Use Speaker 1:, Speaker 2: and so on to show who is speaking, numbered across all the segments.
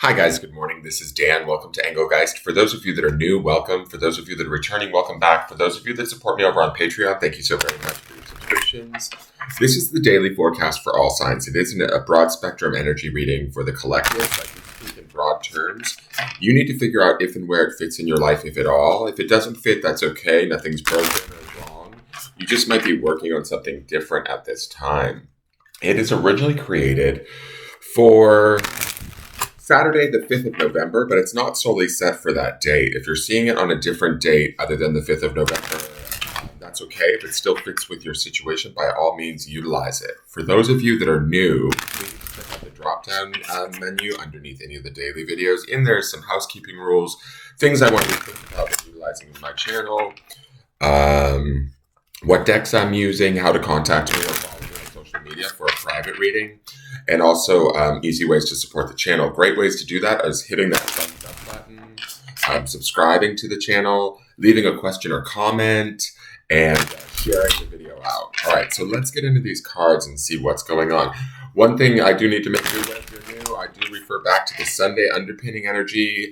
Speaker 1: Hi guys, good morning. This is Dan. Welcome to Engelgeist. For those of you that are new, welcome. For those of you that are returning, welcome back. For those of you that support me over on Patreon, thank you so very much for your subscriptions. This is the daily forecast for all signs. It isn't a broad spectrum energy reading for the collective. Like we speak in broad terms. You need to figure out if and where it fits in your life, if at all. If it doesn't fit, that's okay. Nothing's broken or wrong. You just might be working on something different at this time. It is originally created for Saturday, the 5th of November, but it's not solely set for that date. If you're seeing it on a different date other than the 5th of November, that's okay. If it still fits with your situation, by all means, utilize it. For those of you that are new, please check out the drop-down menu underneath any of the daily videos. In there, some housekeeping rules, things I want you to think about when utilizing my channel, what decks I'm using, how to contact me or follow me on social media for a private reading, and also easy ways to support the channel. Great ways to do that is hitting that thumbs up button, subscribing to the channel, leaving a question or comment, and sharing the video out. All right, so let's get into these cards and see what's going on. One thing I do need to make you aware if you're new, I do refer back to the Sunday underpinning energy,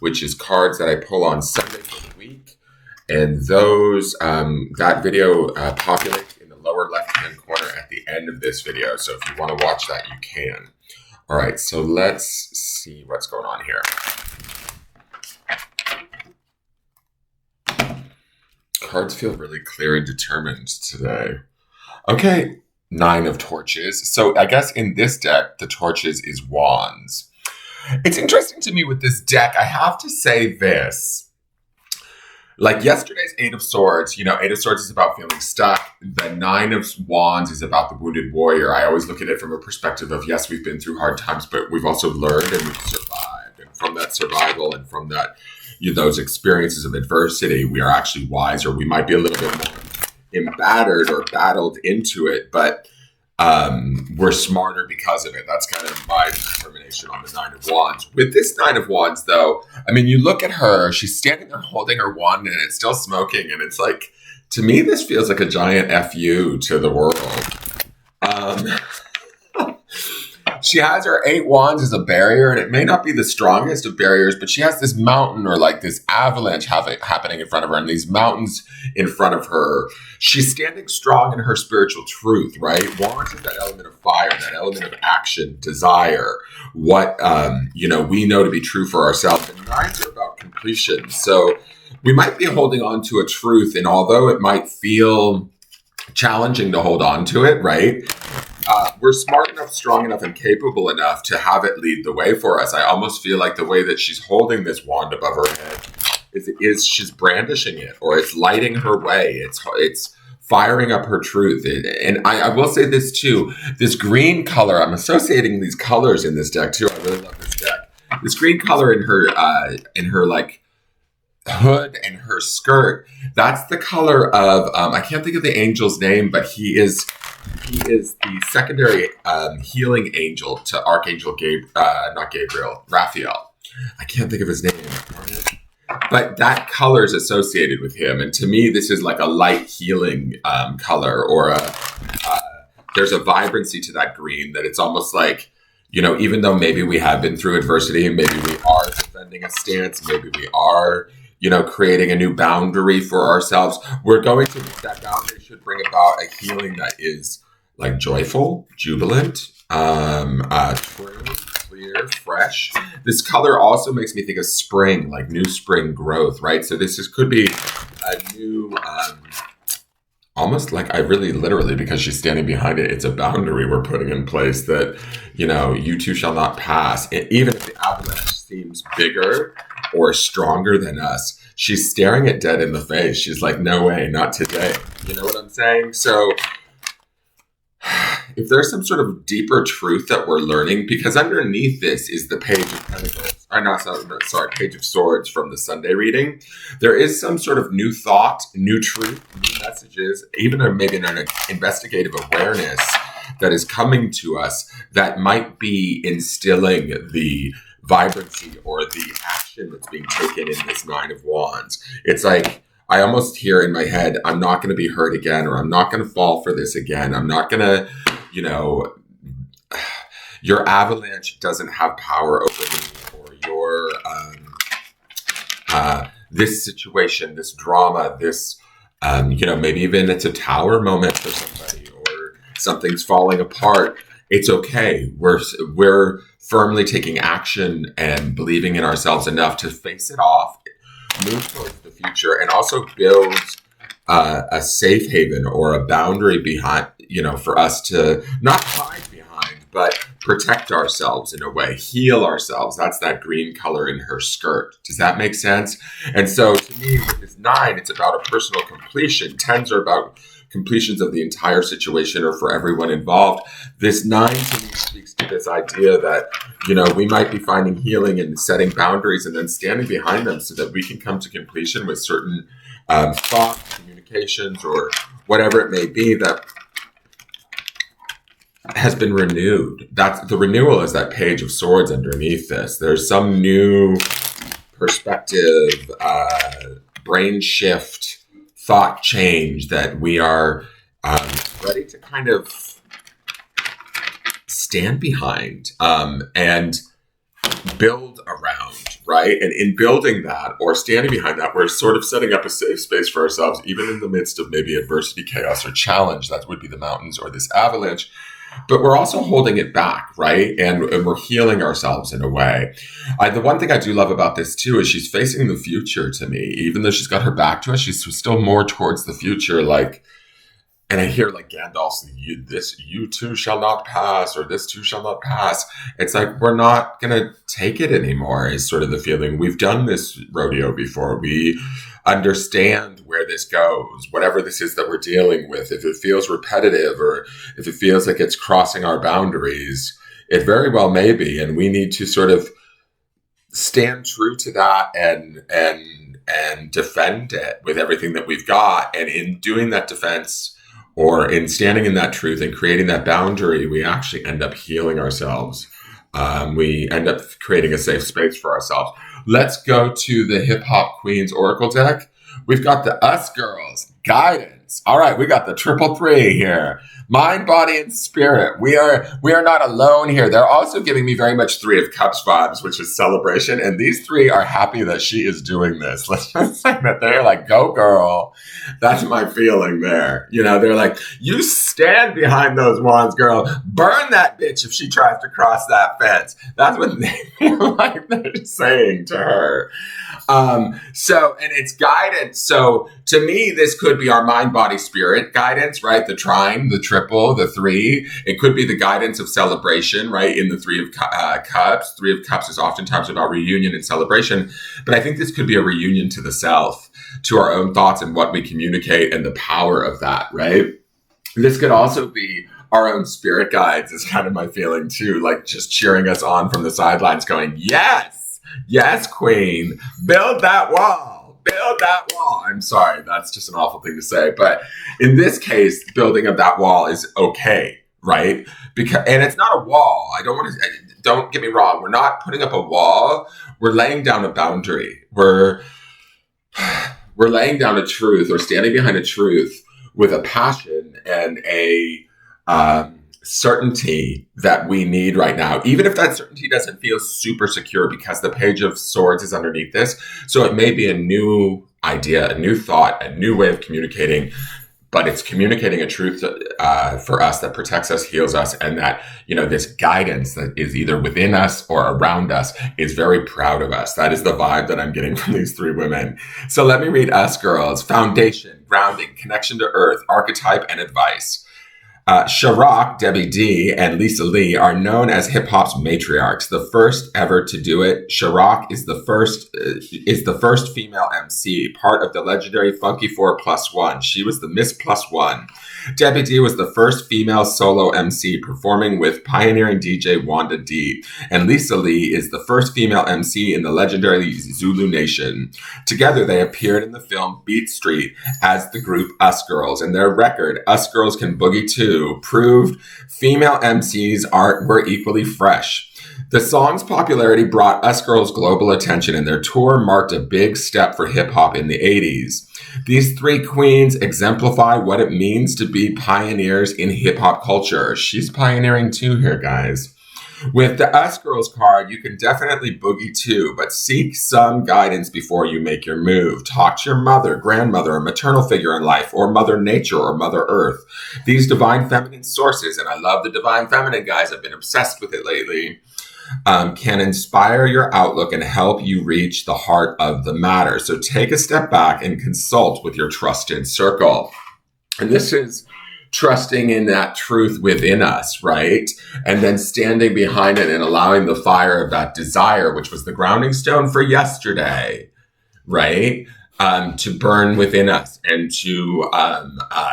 Speaker 1: which is cards that I pull on Sunday for the week. And those, that video populates in the lower left-hand corner at the end of this video. So if you want to watch that, you can. All right, so let's see what's going on here. Cards feel really clear and determined today. Okay, 9 of Torches. So I guess in this deck, the Torches is Wands. It's interesting to me with this deck. I have to say this. Like yesterday's 8 of Swords, 8 of Swords is about feeling stuck. The 9 of Wands is about the wounded warrior. I always look at it from a perspective of, yes, we've been through hard times, but we've also learned and we've survived. And from that survival and from that, those experiences of adversity, we are actually wiser. We might be a little bit more embattered or battled into it, but we're smarter because of it. That's kind of my determination on the 9 of Wands. With this 9 of Wands, though, I mean, you look at her, she's standing there holding her wand and it's still smoking. And it's like, to me, this feels like a giant FU to the world. She has her 8 wands as a barrier, and it may not be the strongest of barriers, but she has this mountain or like this avalanche happening in front of her, and these mountains in front of her. She's standing strong in her spiritual truth, right? Wands is that element of fire, that element of action, desire, what we know to be true for ourselves. And 9s are about completion. So we might be holding on to a truth, and although it might feel challenging to hold on to it, right? We're smart enough, strong enough, and capable enough to have it lead the way for us. I almost feel like the way that she's holding this wand above her head is she's brandishing it, or it's lighting her way. It's firing up her truth. And I will say this too, this green color, I'm associating these colors in this deck too. I really love this deck. This green color in her like hood and her skirt, that's the color of, I can't think of the angel's name, but he is the secondary healing angel to Archangel Raphael. I can't think of his name. But that color is associated with him. And to me, this is like a light healing color, or there's a vibrancy to that green that it's almost like, even though maybe we have been through adversity and maybe we are defending a stance, maybe we are, creating a new boundary for ourselves, that boundary should bring about a healing that is like joyful, jubilant, true, clear, fresh. This color also makes me think of spring, like new spring growth, right? So could be a new, almost like I really literally, because she's standing behind it, it's a boundary we're putting in place that, you two shall not pass. Even if the avalanche seems bigger or stronger than us, she's staring it dead in the face. She's like, no way, not today. You know what I'm saying? So if there's some sort of deeper truth that we're learning, because underneath this is the Page of Pentacles, Page of Swords from the Sunday reading, there is some sort of new thought, new truth, new messages, even maybe an investigative awareness that is coming to us that might be instilling the vibrancy or the action that's being taken in this 9 of Wands. It's like, I almost hear in my head, I'm not going to be hurt again, or I'm not going to fall for this again. I'm not going to, Your avalanche doesn't have power over me, or your this situation, this drama, this maybe even it's a tower moment for somebody, or something's falling apart. It's okay. We're firmly taking action and believing in ourselves enough to face it off, move towards the future, and also build a safe haven or a boundary behind, for us to not hide behind, but protect ourselves in a way, heal ourselves. That's that green color in her skirt. Does that make sense? And so to me, with this 9, it's about a personal completion. 10s are about completions of the entire situation or for everyone involved. This 9 to me speaks to this idea that, we might be finding healing and setting boundaries and then standing behind them so that we can come to completion with certain thoughts, communications, or whatever it may be that has been renewed. That's the renewal, is that page of swords underneath this. There's some new perspective, brain shift, thought change that we are ready to kind of stand behind and build around, right? And in building that or standing behind that, we're sort of setting up a safe space for ourselves, even in the midst of maybe adversity, chaos, or challenge. That would be the mountains or this avalanche. But we're also holding it back, right? And we're healing ourselves in a way. The one thing I do love about this too is she's facing the future to me. Even though she's got her back to us, she's still more towards the future. And I hear Gandalf's, you too shall not pass, or this too shall not pass. It's like, we're not going to take it anymore, is sort of the feeling. We've done this rodeo before. We understand where this goes, whatever this is that we're dealing with. If it feels repetitive or if it feels like it's crossing our boundaries, it very well may be. And we need to sort of stand true to that and defend it with everything that we've got. And in doing that defense, or in standing in that truth and creating that boundary, we actually end up healing ourselves. We end up creating a safe space for ourselves. Let's go to the Hip Hop Queens Oracle deck. We've got the Us Girls, Guidance. All right, we got the 333 here. Mind, body, and spirit. We are not alone here. They're also giving me very much 3 of Cups vibes, which is celebration. And these 3 are happy that she is doing this. Let's just say that they're like, go girl. That's my feeling there. They're like, you stand behind those wands, girl. Burn that bitch if she tries to cross that fence. That's what they feel like they're saying to her. And it's guidance. So to me, this could be our mind, body, spirit guidance, right? The trine, the triple, the 3. It could be the guidance of celebration, right? In the 3 of Cups. 3 of Cups is oftentimes about reunion and celebration. But I think this could be a reunion to the self, to our own thoughts and what we communicate and the power of that, right? This could also be our own spirit guides, is kind of my feeling too, just cheering us on from the sidelines going, yes, queen, build that wall. Build that wall. I'm sorry, that's just an awful thing to say. But in this case, building of that wall is okay, right? And it's not a wall. Don't get me wrong. We're not putting up a wall. We're laying down a boundary. We're laying down a truth, or standing behind a truth with a passion and a certainty that we need right now, even if that certainty doesn't feel super secure, because the Page of Swords is underneath this. So it may be a new idea, a new thought, a new way of communicating, but it's communicating a truth for us that protects us, heals us, and that, this guidance that is either within us or around us is very proud of us. That is the vibe that I'm getting from these 3 women. So let me read Us Girls. Foundation, grounding, connection to earth, archetype, and advice. Sharrock, Debbie D, and Lisa Lee are known as hip hop's matriarchs. The first ever to do it, Sharrock is the first female MC, part of the legendary Funky 4+1. She was the Miss Plus One. Debbie D was the first female solo MC, performing with pioneering DJ Wanda D. And Lisa Lee is the first female MC in the legendary Zulu Nation. Together, they appeared in the film Beat Street as the group Us Girls, and their record, Us Girls Can Boogie Too, proved female MCs were equally fresh. The song's popularity brought Us Girls global attention, and their tour marked a big step for hip-hop in the 80s. These 3 queens exemplify what it means to be pioneers in hip-hop culture. She's pioneering too here, guys. With the Us Girls card, you can definitely boogie too, but seek some guidance before you make your move. Talk to your mother, grandmother, a maternal figure in life, or Mother Nature or Mother Earth. These divine feminine sources, and I love the divine feminine, guys, I've been obsessed with it lately, can inspire your outlook and help you reach the heart of the matter. So take a step back and consult with your trusted circle. And this is trusting in that truth within us, right? And then standing behind it and allowing the fire of that desire, which was the grounding stone for yesterday, right? To burn within us and to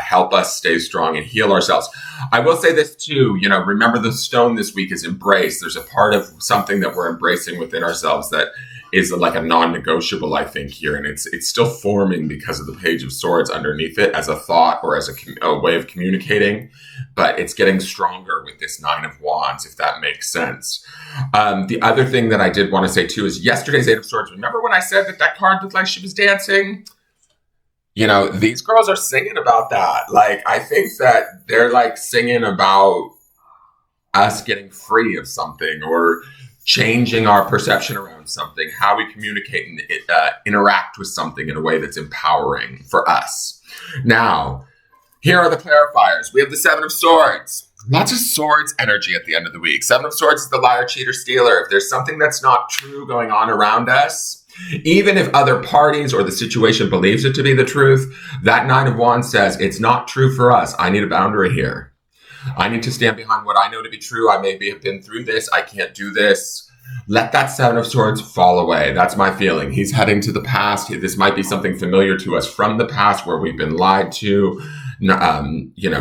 Speaker 1: help us stay strong and heal ourselves. I will say this too, remember the stone this week is embrace. There's a part of something that we're embracing within ourselves that is like a non-negotiable, I think, here. And it's still forming because of the Page of Swords underneath it as a thought or as a way of communicating. But it's getting stronger with this Nine of Wands, if that makes sense. The other thing that I did want to say too is yesterday's Eight of Swords. Remember when I said that card looked like she was dancing? These girls are singing about that. Like, I think that they're like singing about us getting free of something or changing our perception around something, how we communicate and interact with something in a way that's empowering for us. Now, here are the clarifiers. We have the Seven of Swords. Lots of swords energy at the end of the week. Seven of Swords is the liar, cheater, stealer. If there's something that's not true going on around us, even if other parties or the situation believes it to be the truth, that Nine of Wands says it's not true for us. I need a boundary here. I need to stand behind what I know to be true. I maybe have been through this. I can't do this. Let that Seven of Swords fall away. That's my feeling. He's heading to the past. This might be something familiar to us from the past where we've been lied to,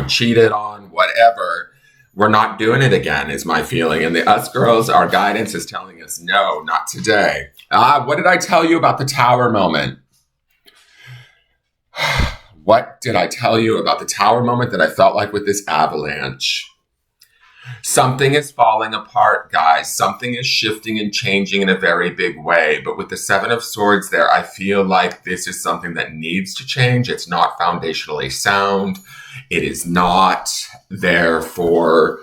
Speaker 1: cheated on, whatever. We're not doing it again, is my feeling. And the Us Girls, our guidance is telling us, no, not today. What did I tell you about the Tower moment? What did I tell you about the Tower moment that I felt like with this avalanche? Something is falling apart, guys. Something is shifting and changing in a very big way. But with the Seven of Swords there, I feel like this is something that needs to change. It's not foundationally sound. It is not there for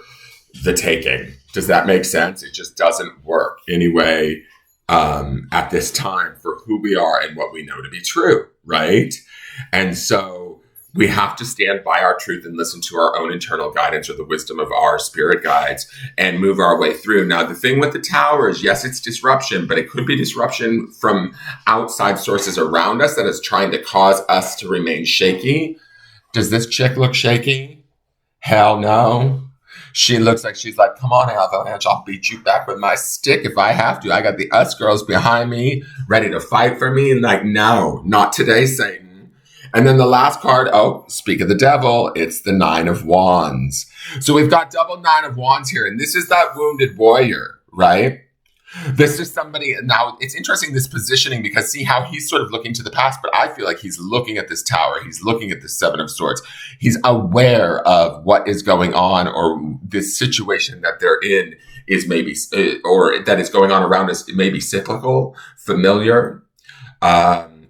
Speaker 1: the taking. Does that make sense? It just doesn't work anyway at this time for who we are and what we know to be true, right? And so we have to stand by our truth and listen to our own internal guidance or the wisdom of our spirit guides and move our way through. Now, the thing with the Tower is, yes, it's disruption, but it could be disruption from outside sources around us that is trying to cause us to remain shaky. Does this chick look shaky? Hell no. She looks like she's like, come on, Avalanche, I'll beat you back with my stick if I have to. I got the Us Girls behind me, ready to fight for me. And like, no, not today, Satan. And then the last card, speak of the devil, it's the Nine of Wands. So we've got double Nine of Wands here. And this is that wounded warrior, right? This is somebody, now it's interesting, this positioning, because see how he's sort of looking to the past, but I feel like he's looking at this Tower. He's looking at the Seven of Swords. He's aware of what is going on, or this situation that they're in is maybe, or that is going on around us, it may be cyclical, familiar.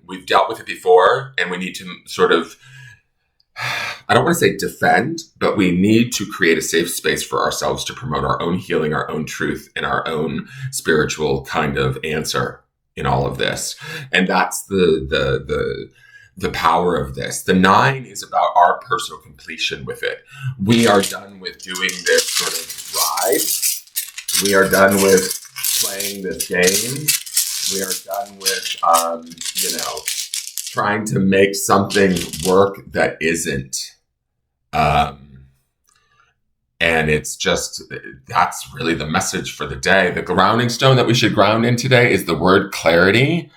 Speaker 1: We've dealt with it before, and we need to sort of, I don't want to say defend, but we need to create a safe space for ourselves to promote our own healing, our own truth, and our own spiritual kind of answer in all of this. And that's the power of this. The 9 is about our personal completion with it. We are done with doing this sort of ride. We are done with playing this game. We are done with, trying to make something work that isn't. And it's just, that's really the message for the day. The grounding stone that we should ground in today is the word clarity.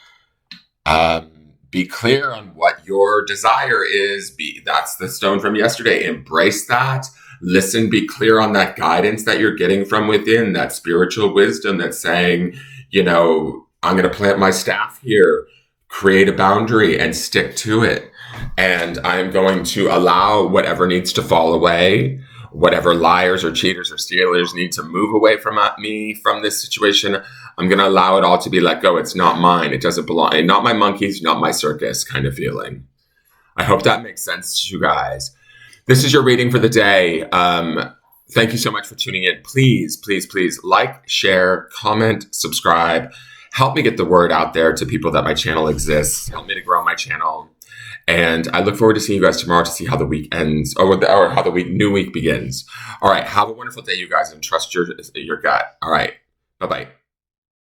Speaker 1: Be clear on what your desire is. That's the stone from yesterday. Embrace that. Listen, be clear on that guidance that you're getting from within, that spiritual wisdom that's saying, I'm going to plant my staff here, create a boundary and stick to it. And I'm going to allow whatever needs to fall away, whatever liars or cheaters or stealers need to move away from me, from this situation. I'm going to allow it all to be let go. It's not mine. It doesn't belong. Not my monkeys, not my circus kind of feeling. I hope that makes sense to you guys. This is your reading for the day. Thank you so much for tuning in. Please, please, please like, share, comment, subscribe. Help me get the word out there to people that my channel exists. Help me to grow my channel. And I look forward to seeing you guys tomorrow to see how the week ends, or how the new week begins. All right. Have a wonderful day, you guys, and trust your gut. All right. Bye-bye.